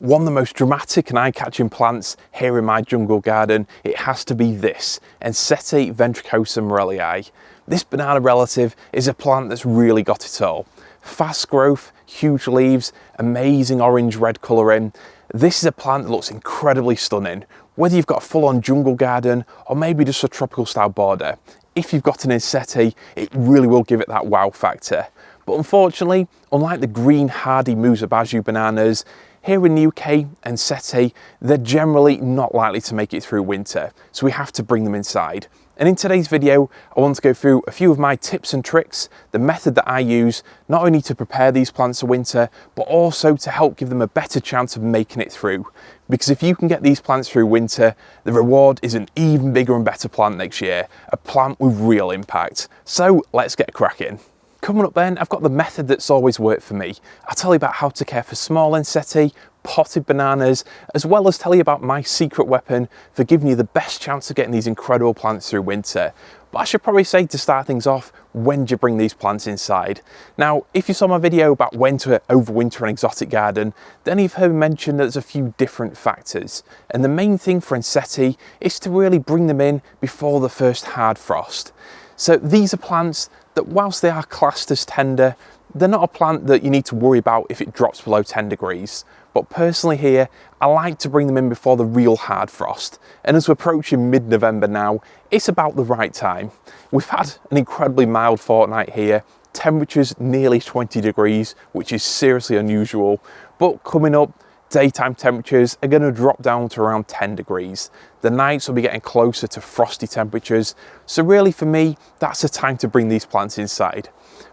one of the most dramatic and eye-catching plants here in my jungle garden, it has to be this, Ensete ventricosum Maurelii. This banana relative is a plant that's really got it all. Fast growth, huge leaves, amazing orange-red colouring. This is a plant that looks incredibly stunning. Whether you've got a full-on jungle garden or maybe just a tropical style border, if you've got an Ensete, it really will give it that wow factor. But unfortunately, unlike the green hardy Musabaju bananas, here in the UK, Ensete, they're generally not likely to make it through winter, so we have to bring them inside. And in today's video, I want to go through a few of my tips and tricks, the method that I use, not only to prepare these plants for winter, but also to help give them a better chance of making it through. Because if you can get these plants through winter, the reward is an even bigger and better plant next year, a plant with real impact. So let's get cracking. Coming up then, I've got the method that's always worked for me. I'll tell you about how to care for small Ensete, potted bananas, as well as tell you about my secret weapon for giving you the best chance of getting these incredible plants through winter. But I should probably say, to start things off, when do you bring these plants inside? Now, if you saw my video about when to overwinter an exotic garden, then you've heard me mention that there's a few different factors. And the main thing for Ensete is to really bring them in before the first hard frost. So these are plants that, whilst they are classed as tender, they're not a plant that you need to worry about if it drops below 10 degrees. But personally here, I like to bring them in before the real hard frost. And as we're approaching mid-November now, it's about the right time. We've had an incredibly mild fortnight here, temperatures nearly 20 degrees, which is seriously unusual. But coming up, daytime temperatures are going to drop down to around 10 degrees. The nights will be getting closer to frosty temperatures. So really for me, that's the time to bring these plants inside.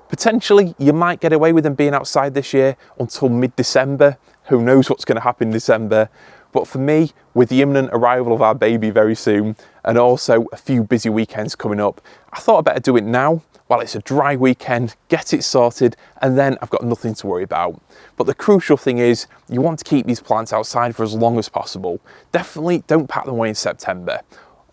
Potentially, you might get away with them being outside this year until mid-December. Who knows what's going to happen in December. But for me, with the imminent arrival of our baby very soon, and also a few busy weekends coming up, I thought I'd better do it now, while it's a dry weekend, get it sorted, and then I've got nothing to worry about. But the crucial thing is, you want to keep these plants outside for as long as possible. Definitely don't pack them away in September.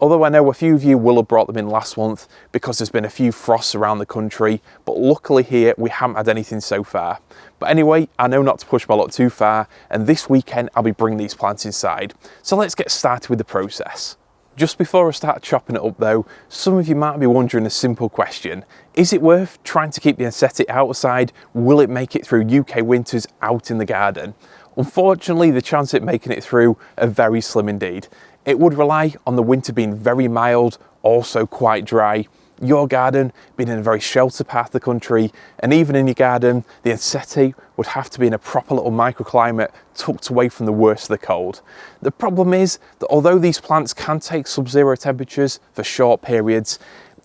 Although I know a few of you will have brought them in last month because there's been a few frosts around the country, but luckily here we haven't had anything so far. But anyway, I know not to push my luck too far, and this weekend I'll be bringing these plants inside. So let's get started with the process. Just before I start chopping it up though, some of you might be wondering a simple question. Is it worth trying to keep the Ensete outside? Will it make it through UK winters out in the garden? Unfortunately, the chance of it making it through are very slim indeed. It would rely on the winter being very mild, also quite dry, your garden being in a very sheltered part of the country, and even in your garden, the Ensete would have to be in a proper little microclimate tucked away from the worst of the cold. The problem is that although these plants can take sub-zero temperatures for short periods,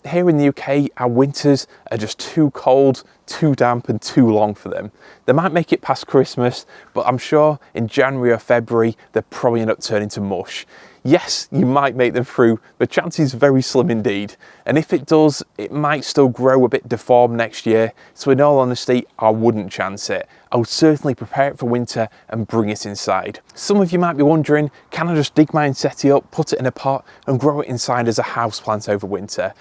here in the UK, our winters are just too cold, too damp and too long for them. They might make it past Christmas, but I'm sure in January or February, they'll probably end up turning to mush. Yes, you might make them through, the chance is very slim indeed. And if it does, it might still grow a bit deformed next year. So in all honesty, I wouldn't chance it. I would certainly prepare it for winter and bring it inside. Some of you might be wondering, can I just dig my Ensete up, put it in a pot and grow it inside as a houseplant over winter?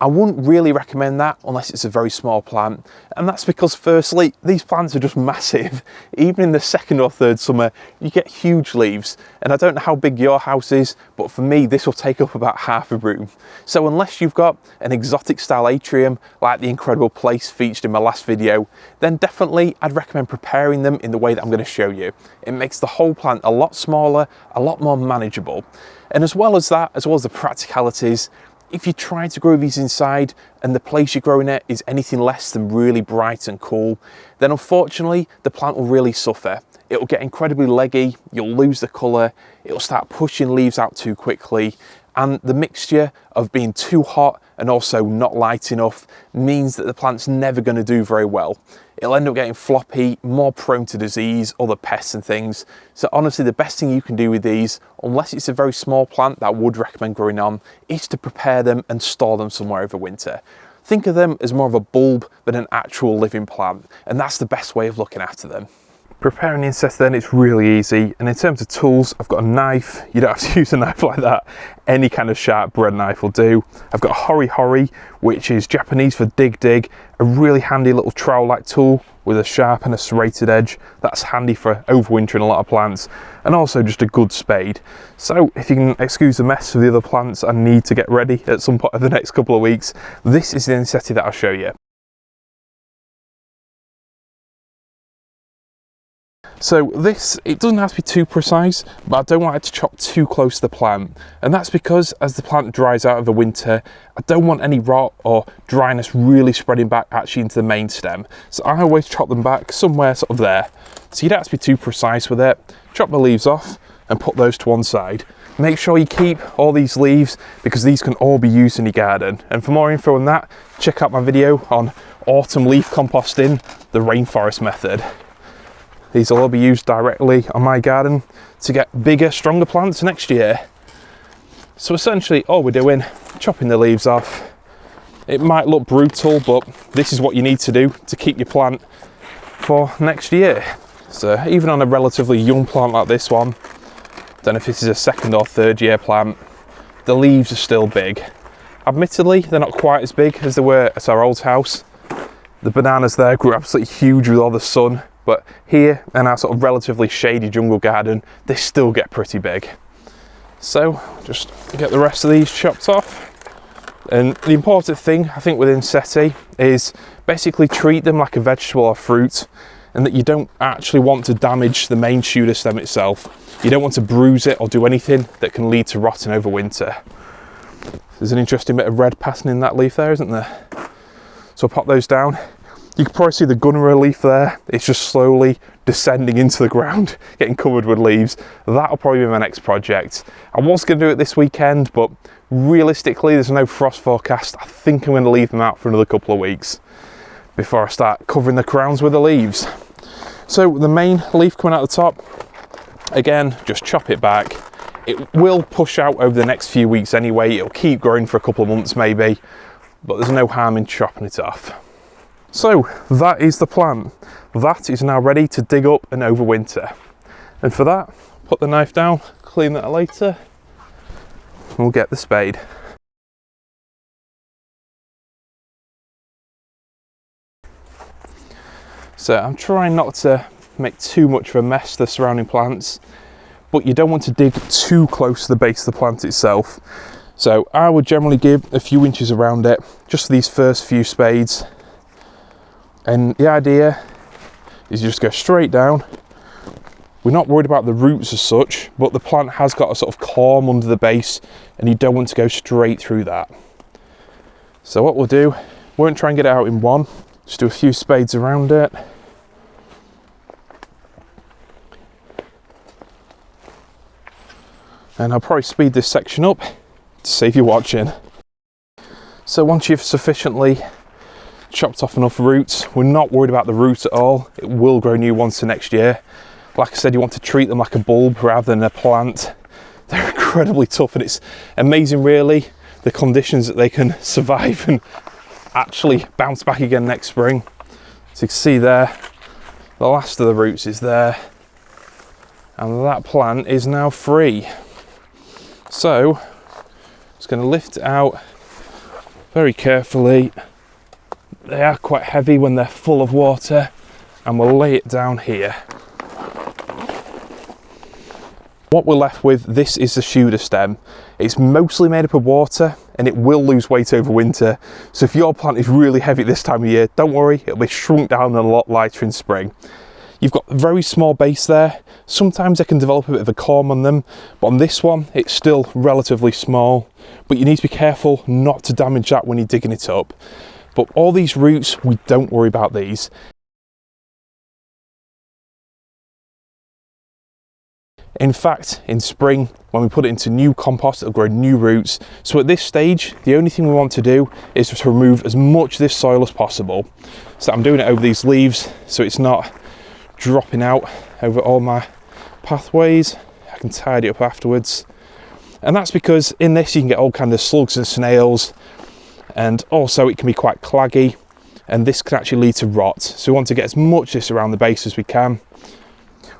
I wouldn't really recommend that unless it's a very small plant, and that's because firstly, these plants are just massive. Even in the second or third summer, you get huge leaves, and I don't know how big your house is, but for me, this will take up about half a room. So unless you've got an exotic style atrium, like the incredible place featured in my last video, then definitely I'd recommend preparing them in the way that I'm going to show you. It makes the whole plant a lot smaller, a lot more manageable. And as well as that, as well as the practicalities, if you try to grow these inside and the place you're growing it is anything less than really bright and cool, then unfortunately the plant will really suffer. It'll get incredibly leggy, you'll lose the colour, it'll start pushing leaves out too quickly, and the mixture of being too hot and also not light enough means that the plant's never going to do very well. It'll end up getting floppy, more prone to disease, other pests and things. So honestly, the best thing you can do with these, unless it's a very small plant that I would recommend growing on, is to prepare them and store them somewhere over winter. Think of them as more of a bulb than an actual living plant, and that's the best way of looking after them. Preparing the Ensete then, it's really easy, and in terms of tools, I've got a knife. You don't have to use a knife like that. Any kind of sharp bread knife will do. I've got a hori, which is Japanese for dig, a really handy little trowel-like tool with a sharp and a serrated edge. That's handy for overwintering a lot of plants, and also just a good spade. So if you can excuse the mess of the other plants I need to get ready at some point over the next couple of weeks, this is the Ensete that I'll show you. So this, it doesn't have to be too precise, but I don't want it to chop too close to the plant. And that's because as the plant dries out over winter, I don't want any rot or dryness really spreading back actually into the main stem. So I always chop them back somewhere sort of there. So you don't have to be too precise with it. Chop the leaves off and put those to one side. Make sure you keep all these leaves because these can all be used in your garden. And for more info on that, check out my video on autumn leaf composting, the rainforest method. These will all be used directly on my garden to get bigger, stronger plants next year. So essentially all we're doing, chopping the leaves off. It might look brutal, but this is what you need to do to keep your plant for next year. So even on a relatively young plant like this one, don't know if this is a second or third year plant, the leaves are still big. Admittedly, they're not quite as big as they were at our old house. The bananas there grew absolutely huge with all the sun. But here in our sort of relatively shady jungle garden, they still get pretty big. So just get the rest of these chopped off. And the important thing I think with Ensete is basically treat them like a vegetable or fruit, and that you don't actually want to damage the main shooter stem itself. You don't want to bruise it or do anything that can lead to rotting over winter. There's an interesting bit of red passing in that leaf there, isn't there? So I'll pop those down. You can probably see the gunnery leaf there. It's just slowly descending into the ground, getting covered with leaves. That'll probably be my next project. I was going to do it this weekend, but realistically, there's no frost forecast. I think I'm going to leave them out for another couple of weeks before I start covering the crowns with the leaves. So the main leaf coming out the top, again, just chop it back. It will push out over the next few weeks anyway. It'll keep growing for a couple of months maybe, but there's no harm in chopping it off. So that is the plant. That is now ready to dig up and overwinter. And for that, put the knife down, clean that later, and we'll get the spade. So I'm trying not to make too much of a mess of the surrounding plants, but you don't want to dig too close to the base of the plant itself. So I would generally give a few inches around it, just for these first few spades. And the idea is you just go straight down. We're not worried about the roots as such, but the plant has got a sort of corm under the base and you don't want to go straight through that. So what we'll do, won't try and get it out in one, just do a few spades around it. And I'll probably speed this section up to save you watching. So once you've sufficiently chopped off enough roots, we're not worried about the roots at all. It will grow new ones to next year. Like I said, you want to treat them like a bulb rather than a plant. They're incredibly tough, and it's amazing really the conditions that they can survive and actually bounce back again next spring. So you can see there, the last of the roots is there, and that plant is now free. So just going to lift it out very carefully. They are quite heavy when they're full of water, and we'll lay it down here. What we're left with, this is the shooter stem. It's mostly made up of water and it will lose weight over winter. So if your plant is really heavy this time of year, don't worry, it'll be shrunk down and a lot lighter in spring. You've got a very small base there. Sometimes they can develop a bit of a corm on them, but on this one, it's still relatively small. But you need to be careful not to damage that when you're digging it up. But all these roots, we don't worry about these. In fact, in spring, when we put it into new compost, it'll grow new roots. So at this stage, the only thing we want to do is to remove as much of this soil as possible. So I'm doing it over these leaves, so it's not dropping out over all my pathways. I can tidy it up afterwards. And that's because in this, you can get all kinds of slugs and snails, and also it can be quite claggy, and this can actually lead to rot. So we want to get as much of this around the base as we can.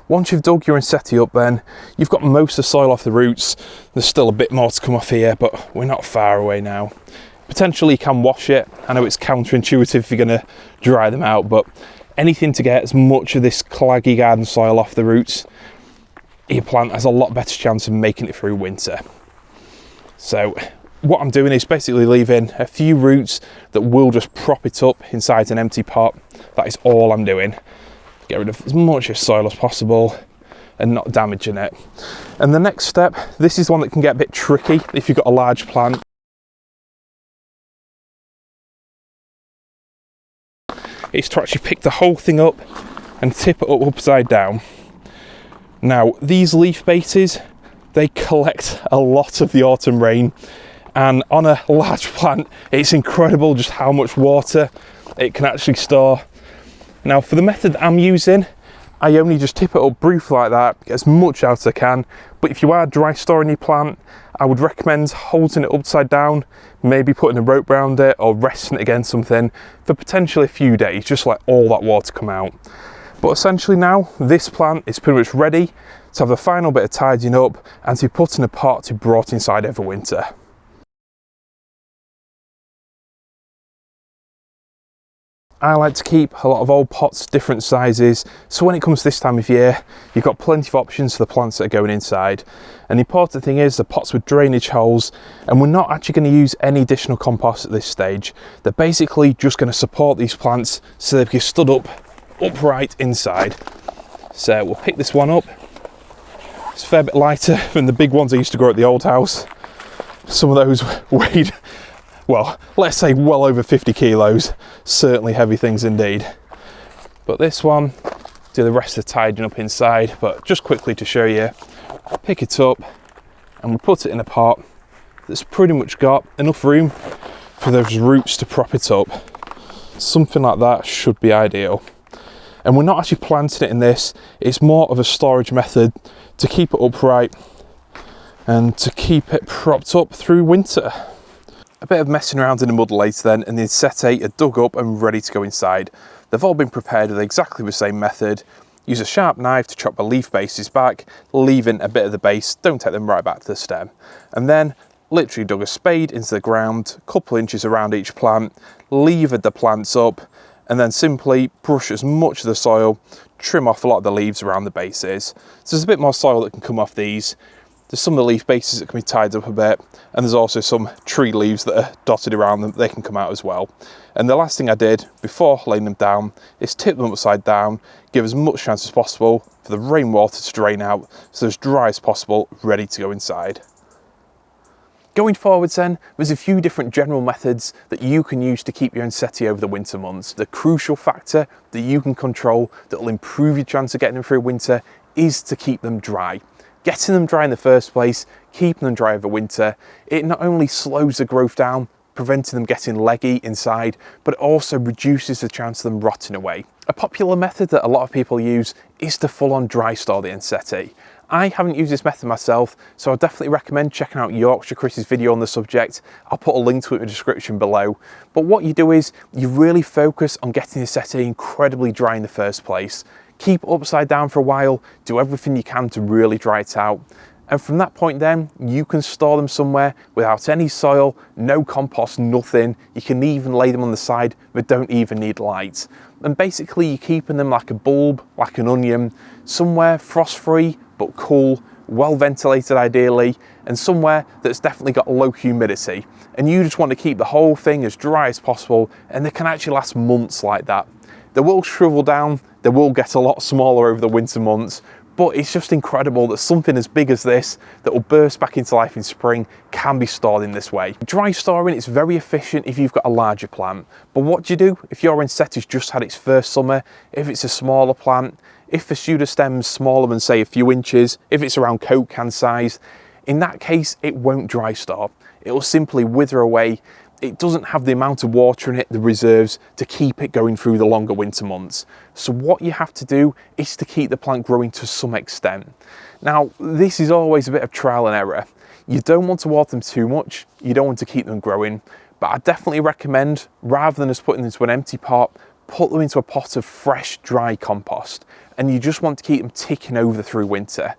Once you've dug your Ensete up then, you've got most of the soil off the roots. There's still a bit more to come off here, but we're not far away now. Potentially you can wash it. I know it's counterintuitive if you're going to dry them out, but anything to get as much of this claggy garden soil off the roots, your plant has a lot better chance of making it through winter. So what I'm doing is basically leaving a few roots that will just prop it up inside an empty pot. That is all I'm doing. Get rid of as much of soil as possible and not damaging it. And the next step, this is one that can get a bit tricky if you've got a large plant. It's to actually pick the whole thing up and tip it up upside down. Now, these leaf bases, they collect a lot of the autumn rain, and on a large plant, it's incredible just how much water it can actually store. Now, for the method that I'm using, I only just tip it up briefly like that, get as much out as I can. But if you are dry storing your plant, I would recommend holding it upside down, maybe putting a rope around it or resting it against something for potentially a few days, just let all that water come out. But essentially now, this plant is pretty much ready to have the final bit of tidying up and to be put in a pot to be brought inside Overwinter. I like to keep a lot of old pots, different sizes, so when it comes to this time of year, you've got plenty of options for the plants that are going inside. And the important thing is the pots with drainage holes, and we're not actually going to use any additional compost at this stage. They're basically just going to support these plants so they can stood up upright inside. So we'll pick this one up. It's a fair bit lighter than the big ones I used to grow at the old house. Some of those weighed, well, let's say well over 50 kilos. Certainly heavy things indeed. But this one, do the rest of the tidying up inside. But just quickly to show you, pick it up and we put it in a pot that's pretty much got enough room for those roots to prop it up. Something like that should be ideal. And we're not actually planting it in this, it's more of a storage method to keep it upright and to keep it propped up through winter. A bit of messing around in the mud later then, and the Ensete are dug up and ready to go inside. They've all been prepared with exactly the same method. Use a sharp knife to chop the leaf bases back, leaving a bit of the base, don't take them right back to the stem. And then literally dug a spade into the ground, a couple inches around each plant, levered the plants up, and then simply brush as much of the soil, trim off a lot of the leaves around the bases. So there's a bit more soil that can come off these. There's some of the leaf bases that can be tied up a bit, and there's also some tree leaves that are dotted around them, they can come out as well. And the last thing I did before laying them down is tip them upside down, give as much chance as possible for the rainwater to drain out, so as dry as possible, ready to go inside. Going forwards then, there's a few different general methods that you can use to keep your Ensete over the winter months. The crucial factor that you can control that will improve your chance of getting them through winter is to keep them dry. Getting them dry in the first place, keeping them dry over winter, it not only slows the growth down, preventing them getting leggy inside, but it also reduces the chance of them rotting away. A popular method that a lot of people use is to full-on dry store the Ensete. I haven't used this method myself, so I definitely recommend checking out Yorkshire Chris's video on the subject. I'll put a link to it in the description below. But what you do is you really focus on getting the Ensete incredibly dry in the first place. Keep it upside down for a while, do everything you can to really dry it out. And from that point then, you can store them somewhere without any soil, no compost, nothing. You can even lay them on the side that don't even need light. And basically you're keeping them like a bulb, like an onion, somewhere frost-free but cool, well ventilated ideally, and somewhere that's definitely got low humidity. And you just want to keep the whole thing as dry as possible, and they can actually last months like that. They will shrivel down, they will get a lot smaller over the winter months, but it's just incredible that something as big as this that will burst back into life in spring can be stored in this way. Dry storing is very efficient if you've got a larger plant, but what do you do if your Ensete's just had its first summer, if it's a smaller plant, if the pseudostem's smaller than say a few inches, if it's around Coke can size? In that case, it won't dry store. It will simply wither away. It doesn't have the amount of water in it, the reserves, to keep it going through the longer winter months. So what you have to do is to keep the plant growing to some extent. Now, this is always a bit of trial and error. You don't want to water them too much, you don't want to keep them growing, but I definitely recommend, rather than just putting them into an empty pot, put them into a pot of fresh, dry compost, and you just want to keep them ticking over through winter.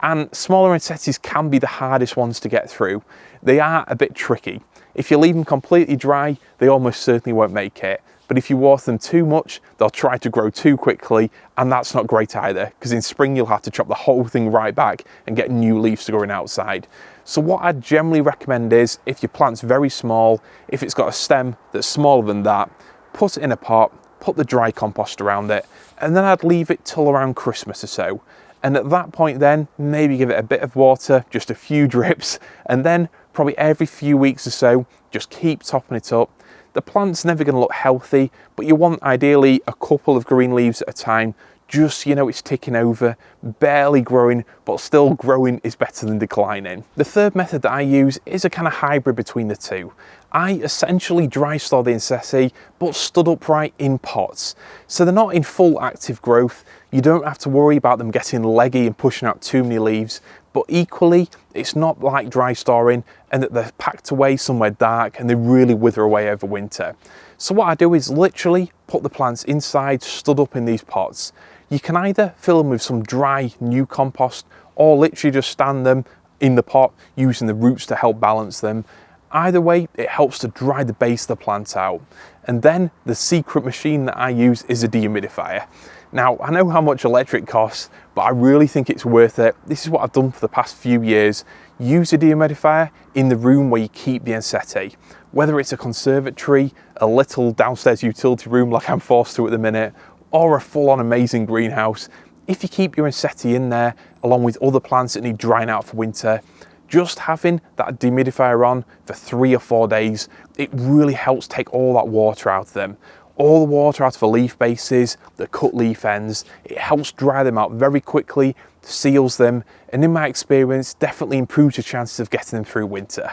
And smaller Ensetes can be the hardest ones to get through. They are a bit tricky. If you leave them completely dry, they almost certainly won't make it. But if you water them too much, they'll try to grow too quickly, and that's not great either, because in spring you'll have to chop the whole thing right back and get new leaves to growing outside. So what I generally recommend is, if your plant's very small, if it's got a stem that's smaller than that, put it in a pot, put the dry compost around it, and then I'd leave it till around Christmas or so. And at that point then, maybe give it a bit of water, just a few drips, and then probably every few weeks or so, just keep topping it up. The plant's never going to look healthy, but you want ideally a couple of green leaves at a time, just so you know it's ticking over, barely growing, but still growing is better than declining. The third method that I use is a kind of hybrid between the two. I essentially dry store the Ensete, but stood upright in pots. So they're not in full active growth. You don't have to worry about them getting leggy and pushing out too many leaves, but equally, it's not like dry storing and that they're packed away somewhere dark and they really wither away over winter. So what I do is literally put the plants inside, stood up in these pots. You can either fill them with some dry new compost or literally just stand them in the pot using the roots to help balance them. Either way, it helps to dry the base of the plant out. And then the secret machine that I use is a dehumidifier. Now, I know how much electric costs, but I really think it's worth it. This is what I've done for the past few years. Use a dehumidifier in the room where you keep the Ensete. Whether it's a conservatory, a little downstairs utility room like I'm forced to at the minute, or a full-on amazing greenhouse, if you keep your Ensete in there, along with other plants that need drying out for winter, just having that dehumidifier on for 3 or 4 days, it really helps take all that water out of them. All the water out of the leaf bases, the cut leaf ends, it helps dry them out very quickly, seals them, and in my experience, definitely improves your chances of getting them through winter.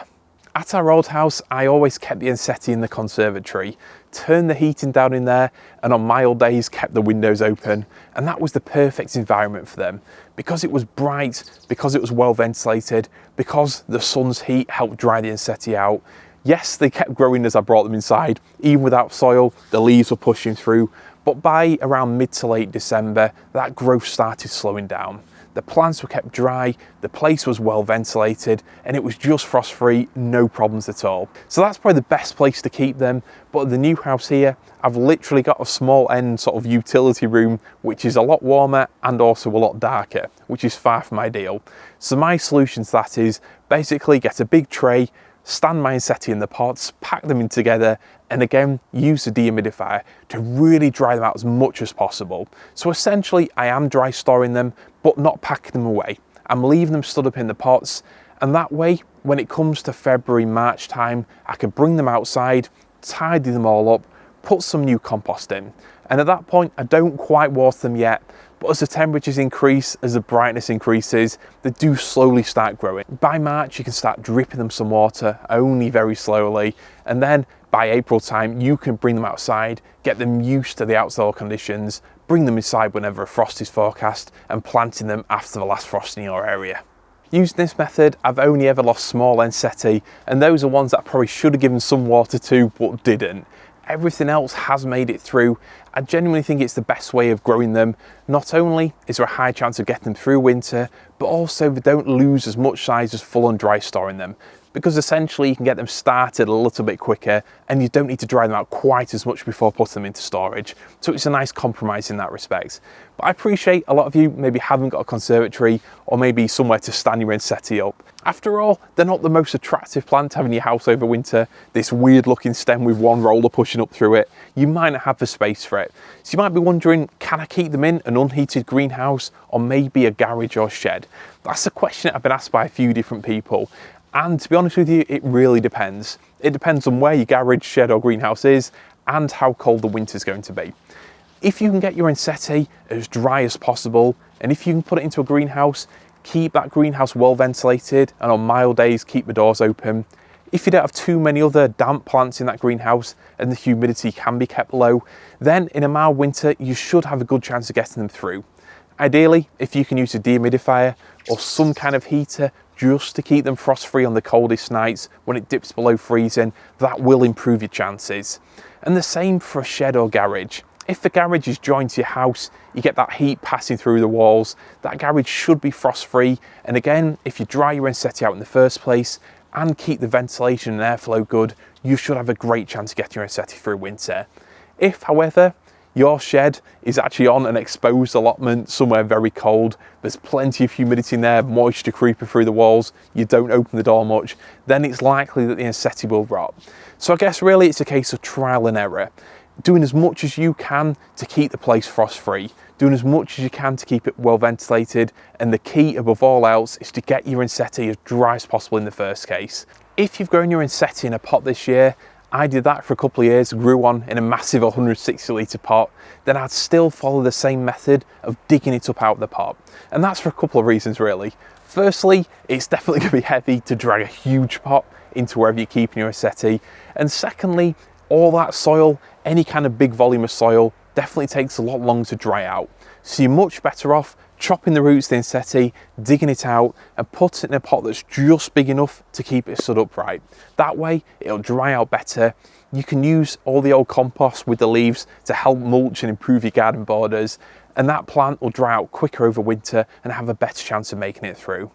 At our old house, I always kept the Ensete in the conservatory, turned the heating down in there, and on mild days kept the windows open, and that was the perfect environment for them. Because it was bright, because it was well ventilated, because the sun's heat helped dry the Ensete out. Yes, they kept growing as I brought them inside, even without soil, the leaves were pushing through, but by around mid to late December, that growth started slowing down. The plants were kept dry, the place was well ventilated, and it was just frost-free, no problems at all. So that's probably the best place to keep them. But at the new house here, I've literally got a small end sort of utility room, which is a lot warmer and also a lot darker, which is far from ideal. So my solution to that is basically get a big tray, stand my Ensete in the pots, pack them in together, and again, use the dehumidifier to really dry them out as much as possible. So essentially, I am dry storing them, but not packing them away. I'm leaving them stood up in the pots, and that way, when it comes to February, March time, I can bring them outside, tidy them all up, put some new compost in. And at that point, I don't quite water them yet, but as the temperatures increase, as the brightness increases, they do slowly start growing. By March, you can start dripping them some water, only very slowly, and then by April time, you can bring them outside, get them used to the outside conditions, bring them inside whenever a frost is forecast, and planting them after the last frost in your area. Using this method, I've only ever lost small Ensete, and those are ones that I probably should have given some water to, but didn't. Everything else has made it through. I genuinely think it's the best way of growing them. Not only is there a high chance of getting them through winter, but also they don't lose as much size as full on dry storing them. Because essentially you can get them started a little bit quicker and you don't need to dry them out quite as much before putting them into storage. So it's a nice compromise in that respect. But I appreciate a lot of you maybe haven't got a conservatory or maybe somewhere to stand your Ensete up. After all, they're not the most attractive plant to have in your house over winter. This weird looking stem with one roller pushing up through it. You might not have the space for it. So you might be wondering, can I keep them in an unheated greenhouse or maybe a garage or shed? That's a question that I've been asked by a few different people. And to be honest with you, it really depends. It depends on where your garage, shed or greenhouse is and how cold the winter's going to be. If you can get your Ensete as dry as possible, and if you can put it into a greenhouse, keep that greenhouse well ventilated, and on mild days, keep the doors open. If you don't have too many other damp plants in that greenhouse and the humidity can be kept low, then in a mild winter, you should have a good chance of getting them through. Ideally, if you can use a dehumidifier or some kind of heater just to keep them frost-free on the coldest nights when it dips below freezing, that will improve your chances. And the same for a shed or garage. If the garage is joined to your house, you get that heat passing through the walls. That garage should be frost free, and again, if you dry your Ensete out in the first place and keep the ventilation and airflow good, you should have a great chance of getting your Ensete through winter. If, however, your shed is actually on an exposed allotment somewhere very cold, there's plenty of humidity in there, moisture creeping through the walls, you don't open the door much, then it's likely that the Ensete will rot. So I guess really it's a case of trial and error. Doing as much as you can to keep the place frost free, doing as much as you can to keep it well ventilated, and the key above all else is to get your Ensete as dry as possible in the first case. If you've grown your Ensete in a pot this year, I did that for a couple of years, grew one in a massive 160 litre pot, then I'd still follow the same method of digging it up out of the pot. And that's for a couple of reasons really. Firstly, it's definitely going to be heavy to drag a huge pot into wherever you're keeping your Ensete. And secondly, all that soil, any kind of big volume of soil, definitely takes a lot longer to dry out. So you're much better off chopping the roots of the Ensete, digging it out and put it in a pot that's just big enough to keep it stood upright. That way it'll dry out better. You can use all the old compost with the leaves to help mulch and improve your garden borders, and that plant will dry out quicker over winter and have a better chance of making it through.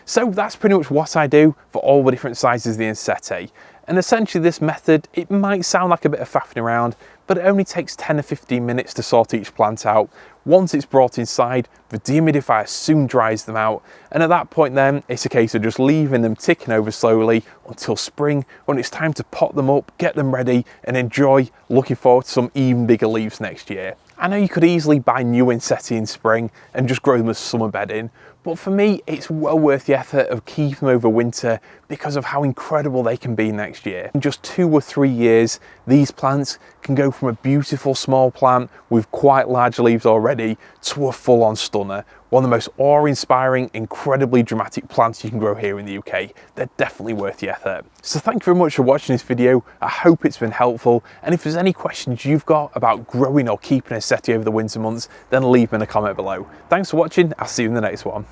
So that's pretty much what I do for all the different sizes of the Ensete. And essentially this method, it might sound like a bit of faffing around, but it only takes 10 or 15 minutes to sort each plant out. Once it's brought inside, the dehumidifier soon dries them out, and at that point then, it's a case of just leaving them ticking over slowly until spring, when it's time to pot them up, get them ready, and enjoy looking forward to some even bigger leaves next year. I know you could easily buy new Ensete in spring and just grow them as summer bedding, but for me, it's well worth the effort of keeping them over winter because of how incredible they can be next year. In just 2 or 3 years, these plants can go from a beautiful small plant with quite large leaves already to a full-on stunner. One of the most awe-inspiring, incredibly dramatic plants you can grow here in the UK. They're definitely worth the effort. So thank you very much for watching this video. I hope it's been helpful. And if there's any questions you've got about growing or keeping an Ensete over the winter months, then leave them in a comment below. Thanks for watching. I'll see you in the next one.